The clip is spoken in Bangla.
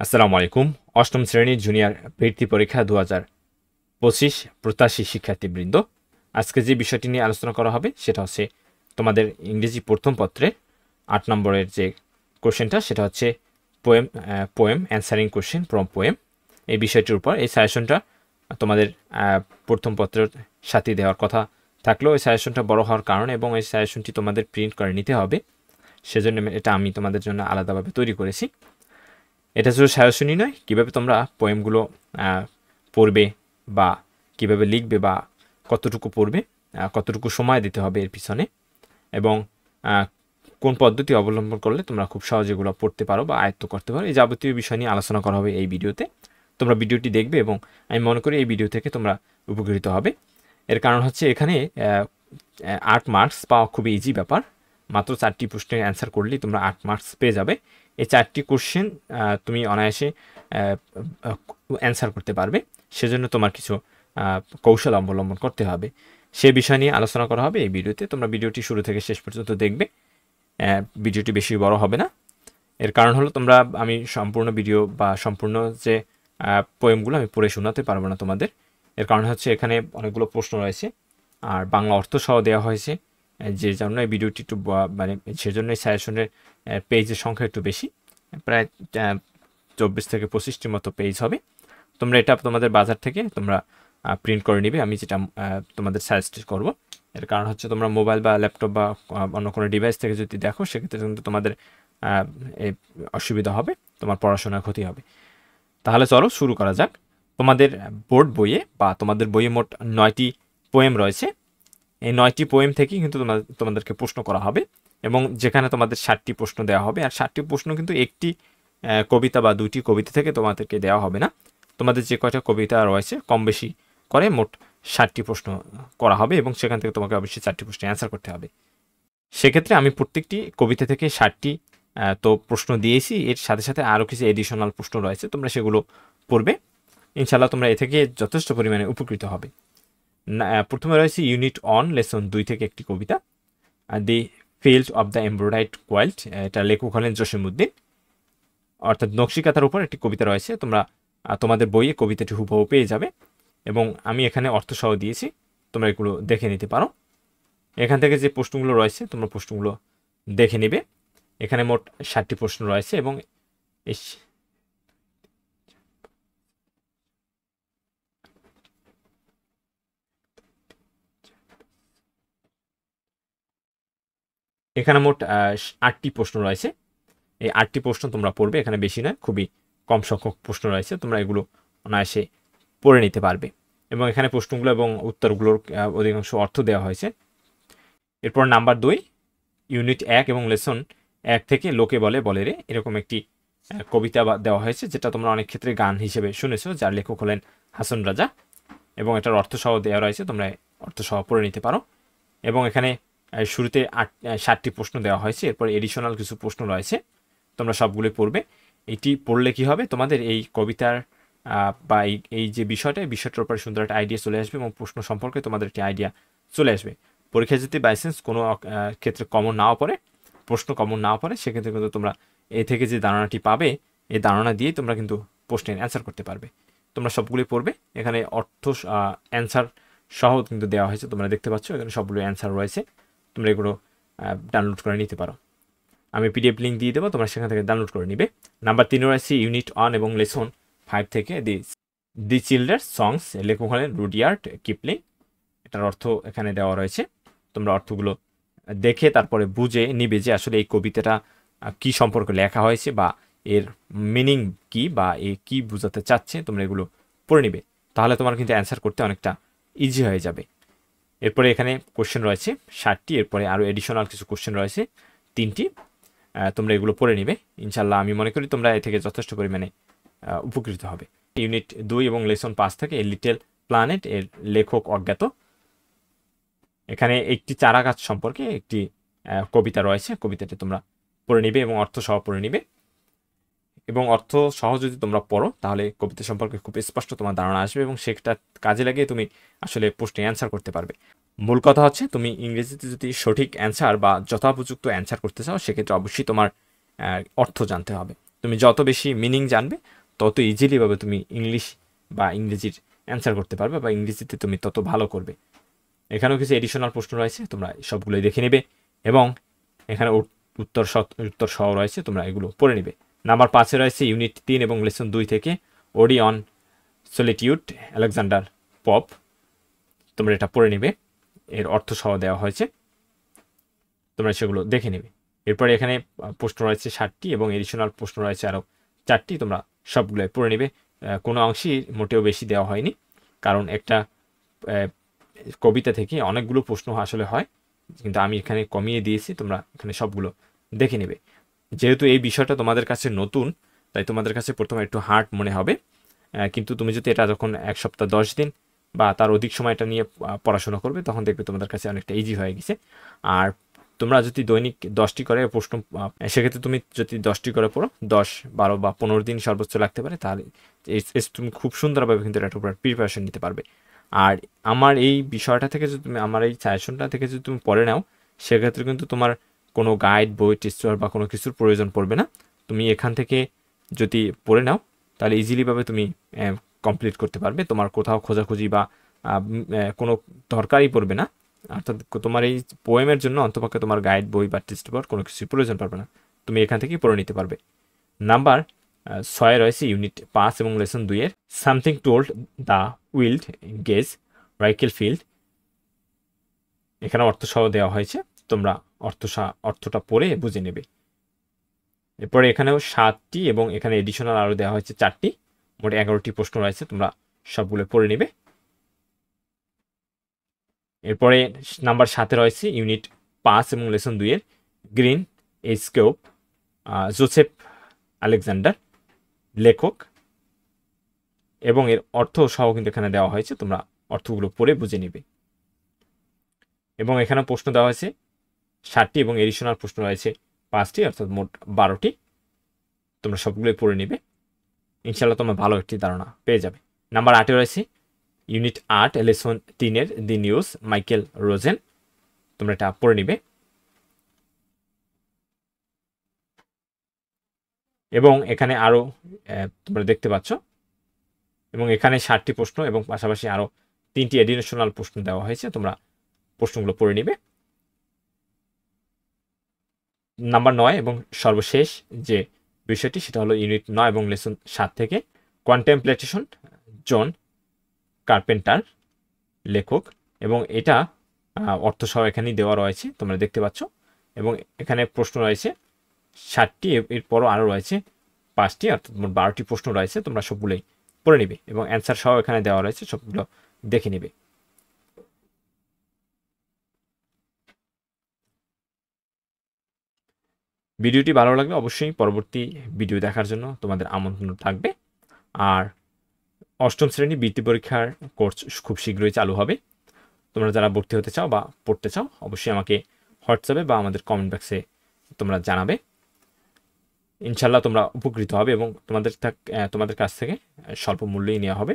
আসসালামু আলাইকুম। অষ্টম শ্রেণীর জুনিয়র বৃত্তি পরীক্ষা 2025 প্রত্যাশী শিক্ষার্থীবৃন্দ, আজকে যে বিষয়টি নিয়ে আলোচনা করা হবে সেটা হচ্ছে তোমাদের ইংরেজি প্রথম পত্রে 8 নম্বরের যে কোশ্চেনটা, সেটা হচ্ছে poem answering question from poem. এই বিষয়টির উপর এই সাজেশনটা তোমাদের প্রথম পত্রের সাথে দেওয়ার কথা থাকলেও এই সাজেশনটা বড় হওয়ার কারণে এবং এই সাজেশনটি তোমাদের প্রিন্ট করে নিতে হবে, সেজন্য এটা আমি তোমাদের জন্য আলাদাভাবে তৈরি করেছি। এটা শুধু সাজেশনই নয়, কীভাবে তোমরা পোয়েমগুলো পড়বে বা কিভাবে লিখবে বা কতটুকু পড়বে, কতটুকু সময় দিতে হবে এর পিছনে, এবং কোন পদ্ধতি অবলম্বন করলে তোমরা খুব সহজে এগুলো পড়তে পারো বা আয়ত্ত করতে পারো, এই যাবতীয় বিষয় নিয়ে আলোচনা করা হবে এই ভিডিওতে। তোমরা ভিডিওটি দেখবে এবং আমি মনে করি এই ভিডিও থেকে তোমরা উপকৃত হবে। এর কারণ হচ্ছে এখানে 8 মার্কস পাওয়া খুবই ইজি ব্যাপার। মাত্র 4টি প্রশ্নের অ্যান্সার করলেই তোমরা 8 মার্কস পেয়ে যাবে। এই 4টি কোশ্চেন তুমি অনায়াসে অ্যান্সার করতে পারবে, সেজন্য তোমার কিছু কৌশল অবলম্বন করতে হবে। সে বিষয় নিয়ে আলোচনা করা হবে এই ভিডিওতে। তোমরা ভিডিওটি শুরু থেকে শেষ পর্যন্ত দেখবে। ভিডিওটি বেশি বড় হবে না। এর কারণ হলো আমি সম্পূর্ণ ভিডিও বা সম্পূর্ণ যে পোয়েমগুলো আমি পড়ে শোনাতে পারবো না তোমাদের। এর কারণ হচ্ছে এখানে অনেকগুলো প্রশ্ন রয়েছে আর বাংলা অর্থ সহ দেওয়া হয়েছে, যে জন্য এই ভিডিওটি একটু মানে সেজন্য এই সাজেশনের পেজের সংখ্যা একটু বেশি, প্রায় 24 থেকে 25টির মতো পেজ হবে। তোমরা এটা তোমাদের বাজার থেকে তোমরা প্রিন্ট করে নিবে, আমি যেটা তোমাদের সাজেস্ট করব। এর কারণ হচ্ছে তোমরা মোবাইল বা ল্যাপটপ বা অন্য কোনো ডিভাইস থেকে যদি দেখো, সেক্ষেত্রে কিন্তু তোমাদের অসুবিধা হবে, তোমার পড়াশোনার ক্ষতি হবে। তাহলে চলো শুরু করা যাক। তোমাদের বোর্ড বইয়ে বা তোমাদের বইয়ে মোট 9টি পোয়েম রয়েছে। এই 9টি পোয়েম থেকেই কিন্তু তোমাদেরকে প্রশ্ন করা হবে, এবং যেখানে তোমাদের 60টি প্রশ্ন দেওয়া হবে। আর 60টি প্রশ্ন কিন্তু একটি কবিতা বা 2টি কবিতা থেকে তোমাদেরকে দেওয়া হবে না। তোমাদের যে কয়টা কবিতা রয়েছে কম বেশি করে মোট 60টি প্রশ্ন করা হবে, এবং সেখান থেকে তোমাকে অবশ্যই 4টি প্রশ্নের অ্যান্সার করতে হবে। সেক্ষেত্রে আমি প্রত্যেকটি কবিতা থেকে 60টি তো প্রশ্ন দিয়েছি, এর সাথে সাথে আরও কিছু এডিশনাল প্রশ্ন রয়েছে, তোমরা সেগুলো পড়বে। ইনশাল্লাহ তোমরা এ থেকে যথেষ্ট পরিমাণে উপকৃত হবে। প্রথমে রয়েছে ইউনিট অন লেসন 2 থেকে একটি কবিতা, the field of the embroidered quilt. এটা লেখক হলেন জসিমউদ্দিন, অর্থাৎ নকশিকাতার উপর একটি কবিতা রয়েছে। তোমরা তোমাদের বইয়ে কবিতাটি হুবহু পেয়ে যাবে, এবং আমি এখানে অর্থ সহ দিয়েছি, তোমরা এগুলো দেখে নিতে পারো। এখান থেকে যে প্রশ্নগুলো রয়েছে তোমরা প্রশ্নগুলো দেখে নিবে। এখানে মোট 60টি প্রশ্ন রয়েছে, এবং এখানে মোট 8টি প্রশ্ন রয়েছে। এই 8টি প্রশ্ন তোমরা পড়বে, এখানে বেশি নয়, খুবই কম সংখ্যক প্রশ্ন রয়েছে। তোমরা এগুলো অনায়াসে পড়ে নিতে পারবে, এবং এখানে প্রশ্নগুলো এবং উত্তরগুলোর অধিকাংশ অর্থ দেওয়া হয়েছে। এরপর নাম্বার 2, ইউনিট 1 এবং লেসন 1 থেকে লোকে বলে বলে রে, এরকম একটি কবিতা দেওয়া হয়েছে, যেটা তোমরা অনেক ক্ষেত্রে গান হিসেবে শুনেছো, যার লেখক হলেন হাসন রাজা, এবং এটার অর্থ সহ দেওয়া রয়েছে। তোমরা অর্থ সহ পড়ে নিতে পারো। এবং এখানে শুরুতে 60টি প্রশ্ন দেওয়া হয়েছে, এরপর এডিশনাল কিছু প্রশ্ন রয়েছে, তোমরা সবগুলো পড়বে। এটি পড়লে কি হবে, তোমাদের এই কবিতার বা এই যে বিষয়টার উপরে সুন্দর একটা আইডিয়া চলে আসবে, এবং প্রশ্ন সম্পর্কে তোমাদের একটি আইডিয়া চলে আসবে। পরীক্ষায় যদি বাইচান্স কোনো ক্ষেত্রে কমন নাও পড়ে, প্রশ্ন কমন নাও পড়ে, সেক্ষেত্রে কিন্তু তোমরা এ থেকে যে ধারণাটি পাবে, এই ধারণা দিয়েই তোমরা কিন্তু প্রশ্নের অ্যান্সার করতে পারবে। তোমরা সবগুলি পড়বে। এখানে অর্থ অ্যান্সার সহ কিন্তু দেওয়া হয়েছে, তোমরা দেখতে পাচ্ছ এখানে সবগুলো অ্যান্সার রয়েছে। তোমরা এগুলো ডাউনলোড করে নিতে পারো, আমি পিডিএফ লিঙ্ক দিয়ে দেবো, তোমরা সেখান থেকে ডাউনলোড করে নিবে। নাম্বার 3 রয়েছে ইউনিট 1 এবং লেসন 5 থেকে দি চিলড্রেন্স সংস, লেখক হলেন রুডিয়ার্ড কিপলিং। এটার অর্থ এখানে দেওয়া রয়েছে, তোমরা অর্থগুলো দেখে তারপরে বুঝে নিবে যে আসলে এই কবিতাটা কি সম্পর্কে লেখা হয়েছে, বা এর মিনিং কি, বা এ কি বোঝাতে চাচ্ছে। তোমরা এগুলো পড়ে নিবে, তাহলে তোমার কিন্তু অ্যান্সার করতে অনেকটা ইজি হয়ে যাবে। এরপরে এখানে কোশ্চেন রয়েছে 60টি, এরপরে আরও এডিশনাল কিছু কোশ্চেন রয়েছে 3টি। তোমরা এগুলো পড়ে নিবে। ইনশাল্লাহ আমি মনে করি তোমরা এ থেকে যথেষ্ট পরিমাণে উপকৃত হবে। ইউনিট 2 এবং লেসন 5 থেকে এ লিটল প্ল্যানেট, এর লেখক অজ্ঞাত। এখানে একটি চারা গাছ সম্পর্কে একটি কবিতা রয়েছে, কবিতাটি তোমরা পড়ে নিবে এবং অর্থ সহ পড়ে নিবে। এবং অর্থ সহ যদি তোমরা পড়ো, তাহলে কবিতা সম্পর্কে খুব স্পষ্ট তোমার ধারণা আসবে, এবং সেটা কাজে লাগিয়ে তুমি আসলে প্রশ্নে অ্যান্সার করতে পারবে। মূল কথা হচ্ছে, তুমি ইংরেজিতে যদি সঠিক অ্যান্সার বা যথোপযুক্ত অ্যান্সার করতে চাও, সেক্ষেত্রে অবশ্যই তোমার অর্থ জানতে হবে। তুমি যত বেশি মিনিং জানবে তত ইজিলিভাবে তুমি ইংলিশ বা ইংরেজির অ্যান্সার করতে পারবে বা ইংরেজিতে তুমি তত ভালো করবে। এখানেও কিছু এডিশনাল প্রশ্ন রয়েছে, তোমরা সবগুলোই দেখে নেবে এবং এখানে উত্তর সহ রয়েছে, তোমরা এগুলো পড়ে নেবে। নাম্বার 5-এ রয়েছে ইউনিট 3 এবং লেসন 2 থেকে ওডি অন সলিটিউড, আলেকজান্ডার পপ। তোমরা এটা পড়ে নেবে, এর অর্থ সহ দেওয়া হয়েছে, তোমরা সেগুলো দেখে নেবে। এরপরে এখানে প্রশ্ন রয়েছে 60টি এবং এডিশনাল প্রশ্ন রয়েছে আরও 4টি, তোমরা সবগুলোই পড়ে নেবে। কোনো অংশই মোটেও বেশি দেওয়া হয়নি, কারণ একটা কবিতা থেকে অনেকগুলো প্রশ্ন আসলে হয়, কিন্তু আমি এখানে কমিয়ে দিয়েছি, তোমরা এখানে সবগুলো দেখে নেবে। যেহেতু এই বিষয়টা তোমাদের কাছে নতুন, তাই তোমাদের কাছে প্রথমে একটু হার্ড মনে হবে, কিন্তু তুমি যদি এটা যখন 1 সপ্তাহ 10 দিন বা তার অধিক সময়টা নিয়ে পড়াশোনা করবে, তখন দেখবে তোমাদের কাছে অনেকটা ইজি হয়ে গেছে। আর তোমরা যদি দৈনিক 10টি করে প্রশ্ন, সেক্ষেত্রে তুমি যদি 10টি করে পড়ো, 10, 12 বা 15 দিন সর্বোচ্চ লাগতে পারে, তাহলে তুমি খুব সুন্দরভাবে কিন্তু এটার উপর প্রিপারেশন নিতে পারবে। আর আমার এই বিষয়টা থেকে যদি তুমি, আমার এই সাজেশনটা থেকে যদি তুমি পড়ে নাও, সেক্ষেত্রে কিন্তু তোমার কোনো গাইড, বই, টিচার বা কোনো কিছুর প্রয়োজন পড়বে না। তুমি এখান থেকে যদি পড়ে নাও, তাহলে ইজিলিভাবে তুমি কমপ্লিট করতে পারবে, তোমার কোথাও খোঁজাখুঁজি বা কোনো দরকারই পড়বে না। অর্থাৎ তোমার এই পোয়েমের জন্য অন্তপক্ষে তোমার গাইড, বই বা টেক্সট বুক কোনো কিছুর প্রয়োজন পড়বে না, তুমি এখান থেকেই পড়ে নিতে পারবে। নাম্বার 6 রয়েছে ইউনিট 5 এবং লেসন 2-এর something told the wild geese Rachel Field. এখানে অর্থ সহ দেওয়া হয়েছে, তোমরা অর্থটা পড়ে বুঝে নেবে। এরপরে এখানেও 7টি এবং এখানে এডিশনাল আরও দেওয়া হয়েছে 4টি, মোট 11টি প্রশ্ন রয়েছে, তোমরা সবগুলো পড়ে নেবে। এরপরে নাম্বার 7-এ রয়েছে ইউনিট 5 এবং লেসন 2-এর গ্রিন স্কোপ, জোসেফ আলেকজান্ডার লেখক, এবং এর অর্থ সহ কিন্তু এখানে দেওয়া হয়েছে, তোমরা অর্থগুলো পড়ে বুঝে নেবে। এবং এখানে প্রশ্ন দেওয়া হয়েছে 7টি এবং এডিশনাল প্রশ্ন রয়েছে 5টি, অর্থাৎ মোট 12টি, তোমরা সবগুলোই পড়ে নেবে, ইনশাল্লাহ তোমরা ভালো একটি ধারণা পেয়ে যাবে। নাম্বার 8-এ রয়েছে ইউনিট 8 লেসন 3-এর দি নিউজ, মাইকেল রোজেন, তোমরা এটা পড়ে নিবে। এবং এখানে আরও তোমরা দেখতে পাচ্ছ, এবং এখানে 7টি প্রশ্ন এবং পাশাপাশি আরও 3টি এডিশনাল প্রশ্ন দেওয়া হয়েছে, তোমরা প্রশ্নগুলো পড়ে নিবে। নাম্বার 9 এবং সর্বশেষ যে বিষয়টি, সেটা হলো ইউনিট 9 এবং লেসন 7 থেকে কন্টেম্পলেশন, জন কার্পেন্টার লেখক, এবং এটা অর্থ সহ এখানেই দেওয়া রয়েছে, তোমরা দেখতে পাচ্ছ। এবং এখানে প্রশ্ন রয়েছে 7টি, এরপরও আরও রয়েছে 5টি, অর্থাৎ মোট 12টি প্রশ্ন রয়েছে, তোমরা সবগুলোই পড়ে নিবে এবং অ্যান্সার সহ এখানে দেওয়া রয়েছে, সবগুলো দেখে নিবে। ভিডিওটি ভালো লাগলে অবশ্যই পরবর্তী ভিডিও দেখার জন্য তোমাদের আমন্ত্রণ থাকবে। আর 8ম শ্রেণী বৃত্তি পরীক্ষার কোর্স খুব শীঘ্রই চালু হবে, তোমরা যারা ভর্তি হতে চাও বা পড়তে চাও, অবশ্যই আমাকে হোয়াটসঅ্যাপে বা আমাদের কমেন্ট বক্সে তোমরা জানাবে, ইনশাল্লাহ তোমরা উপকৃত হবে এবং তোমাদের কাছ থেকে স্বল্প মূল্যেই নেওয়া হবে।